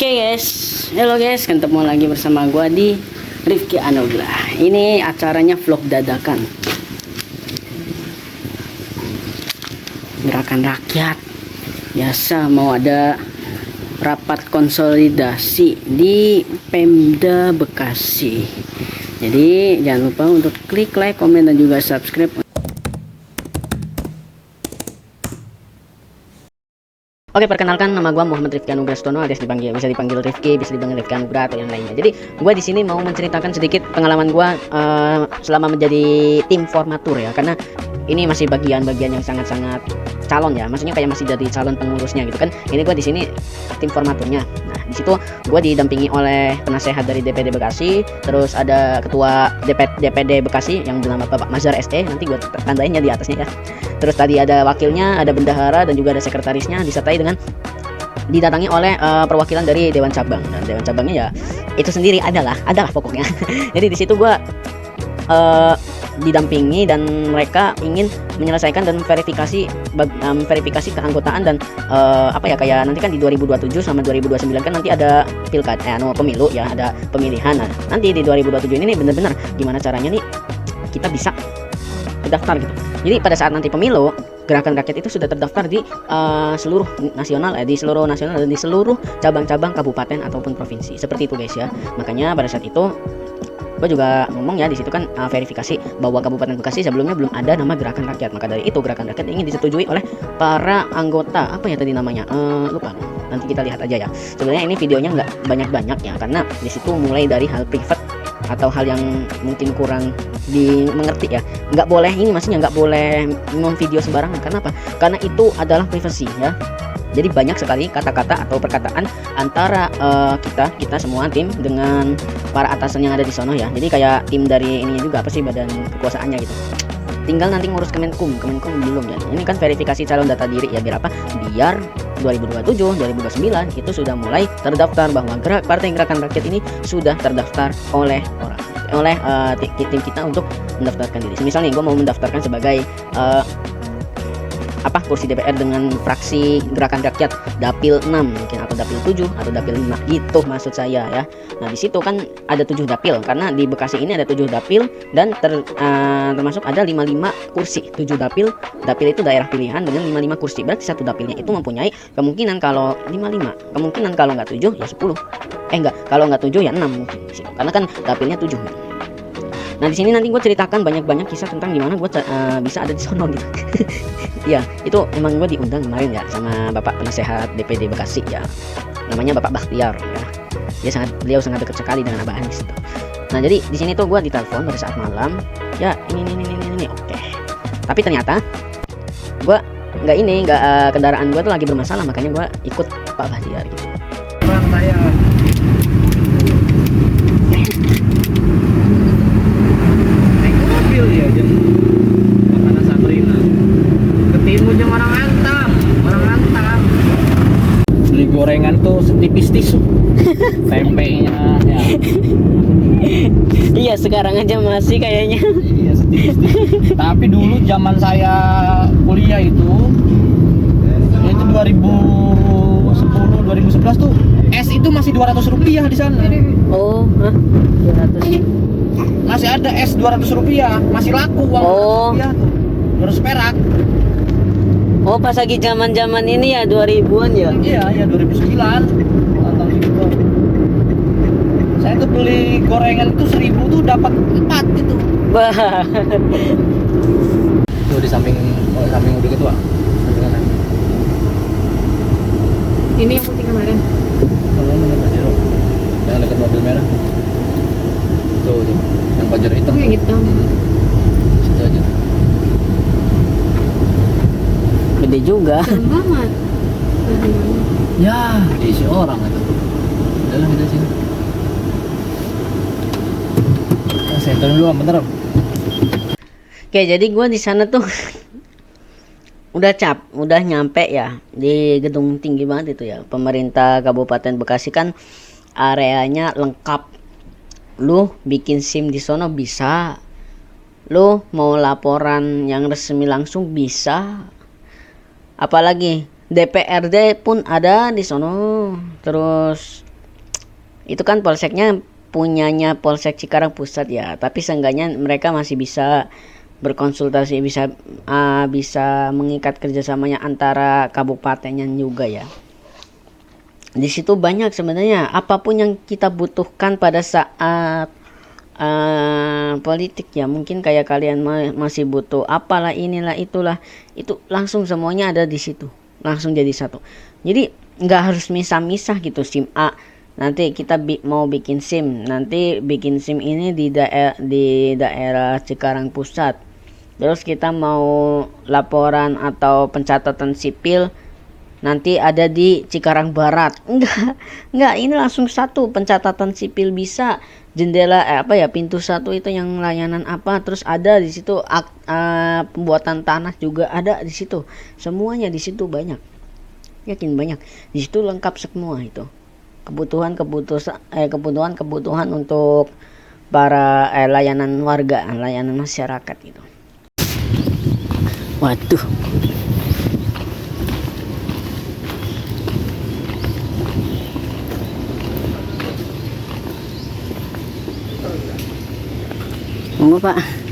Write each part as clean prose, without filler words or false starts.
Oke guys, halo guys, ketemu lagi bersama gua di Rifki Anugrah. Ini acaranya vlog dadakan. Gerakan rakyat. Biasa mau ada rapat konsolidasi di Pemda Bekasi. Jadi jangan lupa untuk klik like, komen, dan juga subscribe. Oke, perkenalkan, nama gua Muhammad Rifki Anugrah Stono, alias bisa dipanggil Rifki, bisa dipanggil Rifki Anugrah atau yang lainnya. Jadi gua di sini mau menceritakan sedikit pengalaman gua selama menjadi tim formatur ya, karena ini masih bagian-bagian yang sangat-sangat calon ya, maksudnya kayak masih jadi calon pengurusnya gitu kan. Ini gua di sini tim formaturnya. Nah, di situ gua didampingi oleh penasehat dari DPD Bekasi, terus ada ketua DPD Bekasi yang bernama Bapak Mazhar SE, nanti gua tandainnya di atasnya ya. Terus tadi ada wakilnya, ada bendahara, dan juga ada sekretarisnya, disertai dengan didatangi oleh perwakilan dari Dewan Cabang. Dan Dewan Cabangnya ya itu sendiri adalah pokoknya. Jadi di situ gua didampingi dan mereka ingin menyelesaikan dan verifikasi keanggotaan dan kayak nanti kan di 2027 sama 2029 kan nanti ada pilkada pemilu ya, ada pemilihan. Nah, nanti di 2027 ini benar-benar gimana caranya nih kita bisa terdaftar gitu. Jadi pada saat nanti pemilu, gerakan rakyat itu sudah terdaftar di seluruh nasional dan di seluruh cabang-cabang kabupaten ataupun provinsi. Seperti itu guys ya. Makanya pada saat itu gue juga ngomong ya, di situ kan verifikasi bahwa Kabupaten Bekasi sebelumnya belum ada nama gerakan rakyat. Maka dari itu gerakan rakyat ingin disetujui oleh para anggota, apa ya tadi namanya, lupa, nanti kita lihat aja ya. Sebenarnya ini videonya nggak banyak-banyak ya, karena di situ mulai dari hal privat atau hal yang mungkin kurang dimengerti ya, nggak boleh, ini maksudnya nggak boleh video sembarangan. Kenapa? Karena itu adalah privasi ya. Jadi banyak sekali kata-kata atau perkataan antara kita semua tim dengan para atasan yang ada di sono ya. Jadi kayak tim dari ini juga, apa sih, badan kekuasaannya gitu. Tinggal nanti ngurus Kemenkum belum ya. Ini kan verifikasi calon data diri ya, biar apa? Biar 2027, 2029 itu sudah mulai terdaftar bahwa Partai Gerakan Rakyat ini sudah terdaftar oleh tim kita untuk mendaftarkan diri. Misalnya gue mau mendaftarkan sebagai kursi DPR dengan fraksi Gerakan Rakyat Dapil 6 mungkin, atau Dapil 7 atau Dapil 5 gitu maksud saya ya. Nah, di situ kan ada 7 dapil, karena di Bekasi ini ada 7 dapil dan termasuk ada 55 kursi. 7 dapil itu daerah pilihan dengan 55 kursi. Berarti satu dapilnya itu mempunyai kemungkinan kalau 55, kemungkinan kalau nggak 7 ya 10. Kalau nggak 7 ya 6 mungkin. Karena kan dapilnya 7. Nah, di sini nanti gue ceritakan banyak kisah tentang gimana gue bisa ada di sono gitu. Iya, itu emang gue diundang kemarin ya sama Bapak Penasehat DPD Bekasi ya. Namanya Bapak Bakhtiar ya. Beliau sangat dekat sekali dengan Abah Anies gitu. Nah, jadi di sini tuh gue ditelepon pada saat malam. Ya, ini oke. Tapi ternyata gue kendaraan gue tuh lagi bermasalah, makanya gue ikut Pak Bakhtiar gitu. Saya ya jam makanan Sabrina ketemu jam orang antam beli gorengan tuh setipis tisu tempenya ya. Iya, sekarang aja masih kayaknya. Iya, setipis tisu. Tapi dulu zaman saya kuliah itu 2010 2011 tuh es itu masih 200 rupiah di sana. Oh, 200. Masih ada es 200 rupiah, masih laku uang 200 rupiah tuh, 200 perak. Oh, pas lagi zaman ini ya, 2000-an ya? Iya 2009 tahun segitu. Saya tuh beli gorengan itu 1000 tuh dapat 4 gitu. Wah. Tuh di samping udah gitu ah. Ini yang putih kemarin. Yang dekat mobil merah. Tuh, yang pajar hitam. Oh, yang hitam. Situ aja. Gede juga. Serem banget. Ya, diisi orang itu. Udah kita sini. Saya turun dulu, bentar. Oke, jadi gue di sana tuh udah nyampe ya di gedung tinggi banget itu ya. Pemerintah Kabupaten Bekasi kan areanya lengkap. Lu bikin SIM di sono bisa. Lu mau laporan yang resmi langsung bisa. Apalagi DPRD pun ada di sono. Terus itu kan polseknya punyanya Polsek Cikarang Pusat ya, tapi seenggaknya mereka masih bisa berkonsultasi, bisa mengikat kerjasamanya antara kabupatennya juga ya. Di situ banyak sebenarnya apapun yang kita butuhkan pada saat politik ya, mungkin kayak kalian masih butuh apalah inilah itulah, itu langsung semuanya ada di situ, langsung jadi satu. Jadi nggak harus misah-misah gitu, SIM A nanti kita mau bikin SIM, nanti bikin SIM ini di daerah Cikarang Pusat, terus kita mau laporan atau pencatatan sipil nanti ada di Cikarang Barat. Enggak, ini langsung satu, pencatatan sipil bisa, jendela pintu satu itu yang layanan apa, terus ada di situ pembuatan tanah juga ada di situ, semuanya di situ banyak, yakin banyak di situ, lengkap semua itu kebutuhan untuk para layanan warga, layanan masyarakat gitu. Waduh, monggo Pak.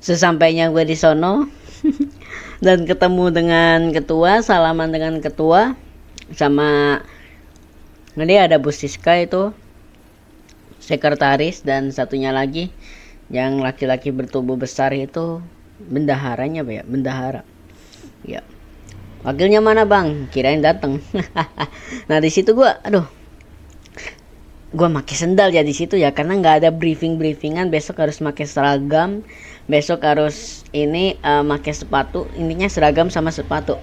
Sesampainya gue di sono dan ketemu dengan ketua, salaman dengan ketua, sama nanti ada Bu Siska itu sekretaris, dan satunya lagi yang laki-laki bertubuh besar itu bendaharanya bendahara ya. Wakilnya mana bang, kirain datang. Nah di situ gue pakai sendal ya di situ ya, karena nggak ada briefingan, besok harus pakai seragam, besok harus pakai sepatu, intinya seragam sama sepatu.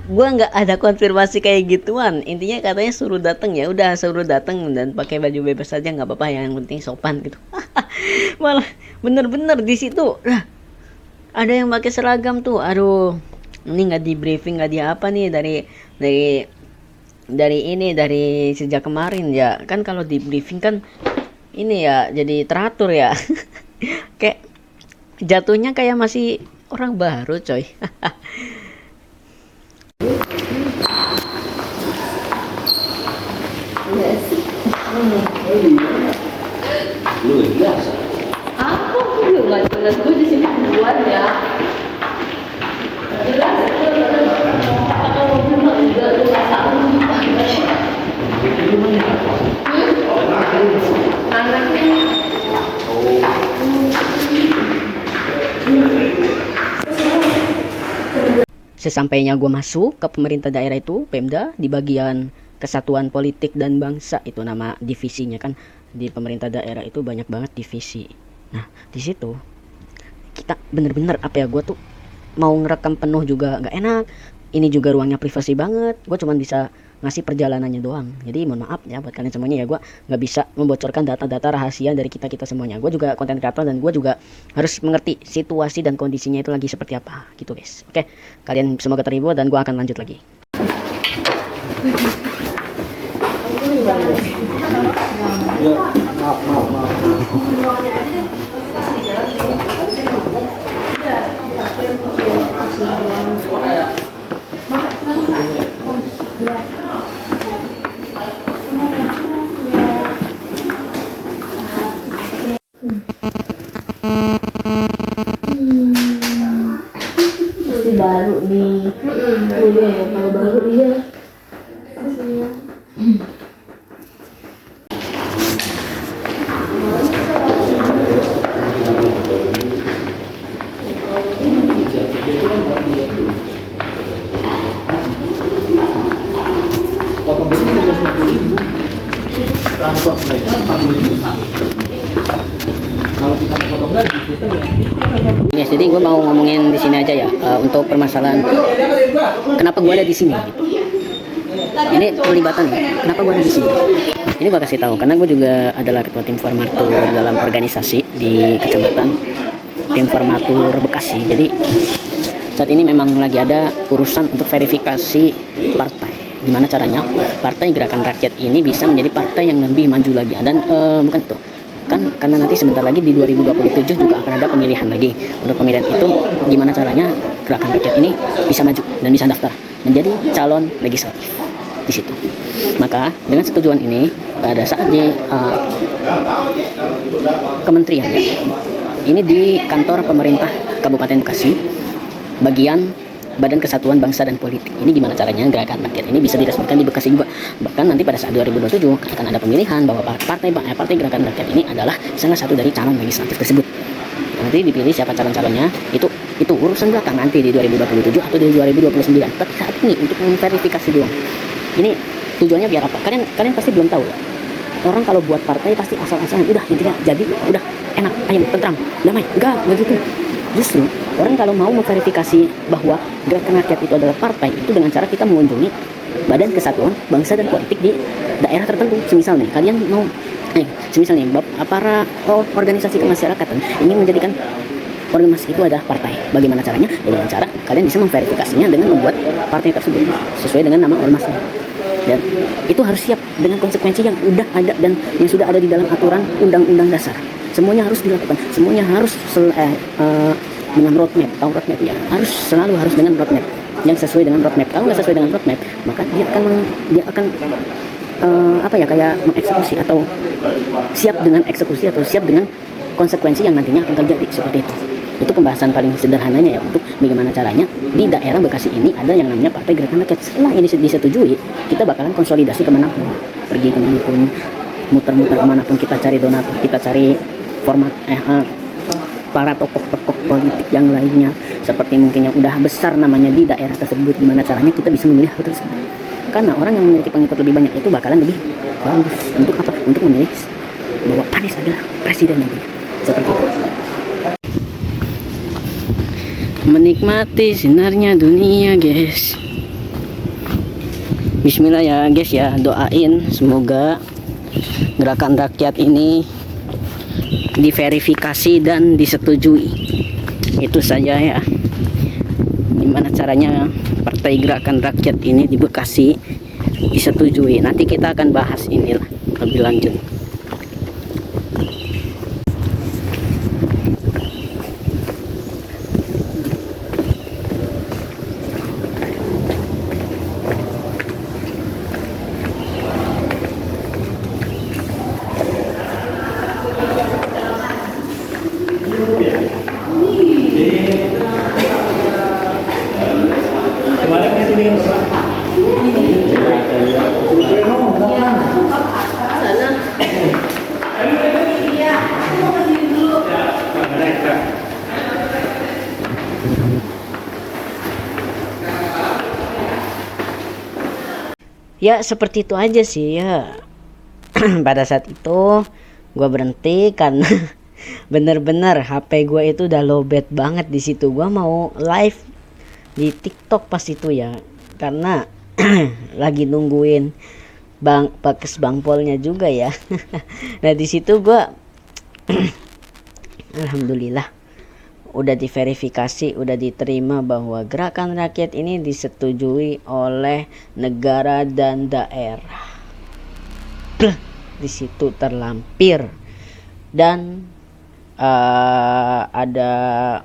Gua nggak ada konfirmasi kayak gituan, intinya katanya suruh datang, ya udah suruh datang dan pakai baju bebas aja nggak apa-apa, yang penting sopan gitu. Malah bener-bener di situ ada yang pakai seragam tuh, aduh ini nggak di briefing, nggak di apa nih dari sejak kemarin ya kan. Kalau di briefing kan ini ya jadi teratur ya. Kayak jatuhnya kayak masih orang baru coy. Aku juga nggak jelas, gue di sini buat ya. Jelas. Kalau belum juga lu nggak tahu. Sesampainya gue masuk ke pemerintah daerah itu, Pemda, di bagian Kesatuan Politik dan Bangsa, itu nama divisinya kan. Di pemerintah daerah itu banyak banget divisi. Nah di situ kita bener-bener gue tuh mau ngerekam penuh juga nggak enak. Ini juga ruangnya privasi banget, gue cuman bisa ngasih perjalanannya doang. Jadi mohon maaf ya buat kalian semuanya ya, gue nggak bisa membocorkan data-data rahasia dari kita semuanya. Gue juga konten kreator dan gue juga harus mengerti situasi dan kondisinya itu lagi seperti apa gitu guys. Oke, kalian semoga terhibur dan gue akan lanjut lagi. Masih baru nih. Udah ya, kalau baru iya. Yes, jadi gue mau ngomongin di sini aja ya, untuk permasalahan kenapa gue ada di sini. Ini pelibatan ya, kenapa gue ada di sini. Ini gue kasih tahu karena gue juga adalah ketua tim formatur dalam organisasi di kecamatan, tim formatur Bekasi. Jadi saat ini memang lagi ada urusan untuk verifikasi partai. Gimana caranya Partai Gerakan Rakyat ini bisa menjadi partai yang lebih maju lagi. Dan bukan itu kan, karena nanti sebentar lagi di 2027 juga akan ada pemilihan lagi. Untuk pemilihan itu gimana caranya Gerakan Rakyat ini bisa maju dan bisa daftar menjadi calon legislatif di situ. Maka dengan setujuan ini pada saat di kementerian ya, ini di kantor pemerintah Kabupaten Bekasi, bagian Badan Kesatuan Bangsa dan Politik. Ini gimana caranya Gerakan Rakyat ini bisa diresmikan di Bekasi juga. Bahkan nanti pada saat 2027 akan ada pemilihan bahwa Partai Gerakan Rakyat ini adalah salah satu dari calon legislatif tersebut. Nanti dipilih siapa calon-calonnya, itu urusan belakang nanti di 2027 atau di 2029. Tapi saat ini untuk memverifikasi doang. Ini tujuannya biar apa? Kalian pasti belum tahu ya. Orang kalau buat partai pasti asal-asalan, udah intinya jadi udah enak, ayam, tentram, damai. Enggak gitu. Justru orang kalau mau memverifikasi bahwa Gerakan Rakyat itu adalah partai, itu dengan cara kita mengunjungi Badan Kesatuan Bangsa dan Politik di daerah tertentu. Semisal nih, kalian mau semisal nih para organisasi kemasyarakatan ingin menjadikan organisasi itu adalah partai. Bagaimana caranya? Ya, dengan cara kalian bisa memverifikasinya dengan membuat partai tersebut sesuai dengan nama ormasnya. Dan itu harus siap dengan konsekuensi yang udah ada dan yang sudah ada di dalam aturan undang-undang dasar. Semuanya harus dilakukan, semuanya harus dengan roadmap. Tahu roadmap ya? Selalu harus dengan roadmap yang sesuai dengan roadmap. Kalau nggak sesuai dengan roadmap, maka dia akan kayak mengeksekusi atau siap dengan eksekusi atau siap dengan konsekuensi yang nantinya akan terjadi seperti itu. Itu pembahasan paling sederhananya ya, untuk bagaimana caranya di daerah Bekasi ini ada yang namanya Partai Gerakan Rakyat. Setelah ini disetujui, kita bakalan konsolidasi kemanapun, pergi kemanapun, muter-muter kemanapun, kita cari donatur, kita cari format para tokoh-tokoh politik yang lainnya, seperti mungkin yang udah besar namanya di daerah tersebut. Gimana caranya kita bisa memilih hal tersebut? Karena orang yang memiliki pengikut lebih banyak itu bakalan lebih bagus. Untuk apa? Untuk memilih bahwa Anies adalah presiden nantinya. Seperti itu. Menikmati sinarnya dunia, guys. Bismillah ya guys ya, doain semoga Gerakan Rakyat ini diverifikasi dan disetujui. Itu saja ya. Gimana caranya Partai Gerakan Rakyat ini di Bekasi disetujui. Nanti kita akan bahas inilah lebih lanjut. Ya seperti itu aja sih ya. Pada saat itu gue berhenti karena bener-bener HP gue itu udah lowbat banget di situ. Gue mau live di TikTok pas itu ya, karena lagi nungguin Pakes Bangpolnya juga ya. Nah di situ gue alhamdulillah udah diverifikasi, udah diterima bahwa Gerakan Rakyat ini disetujui oleh negara dan daerah. Di situ terlampir dan ada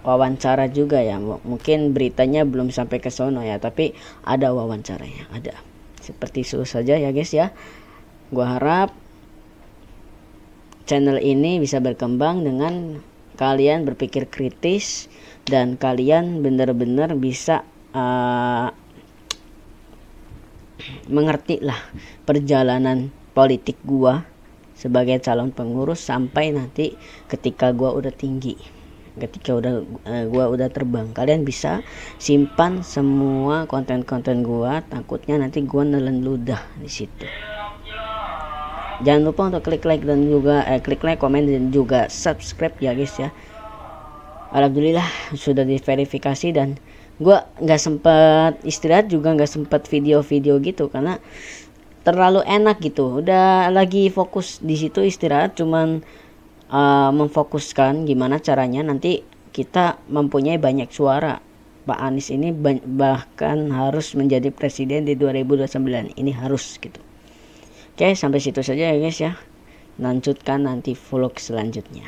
wawancara juga ya. Mungkin beritanya belum sampai ke sono ya, tapi ada wawancaranya, ada. Seperti itu saja ya guys ya. Gua harap channel ini bisa berkembang dengan kalian berpikir kritis dan kalian benar-benar bisa mengerti lah perjalanan politik gua sebagai calon pengurus sampai nanti ketika gua udah tinggi, ketika gua udah terbang. Kalian bisa simpan semua konten-konten gua, takutnya nanti gua nelen ludah di situ. Jangan lupa untuk klik like dan juga klik like, komen dan juga subscribe ya guys ya. Alhamdulillah sudah diverifikasi dan gua nggak sempat istirahat juga, nggak sempat video-video gitu karena terlalu enak gitu. Udah lagi fokus di situ istirahat, cuman memfokuskan gimana caranya nanti kita mempunyai banyak suara. Pak Anies ini bahkan harus menjadi presiden di 2029. Ini harus gitu. Oke, sampai situ saja ya guys ya. Lanjutkan nanti vlog selanjutnya.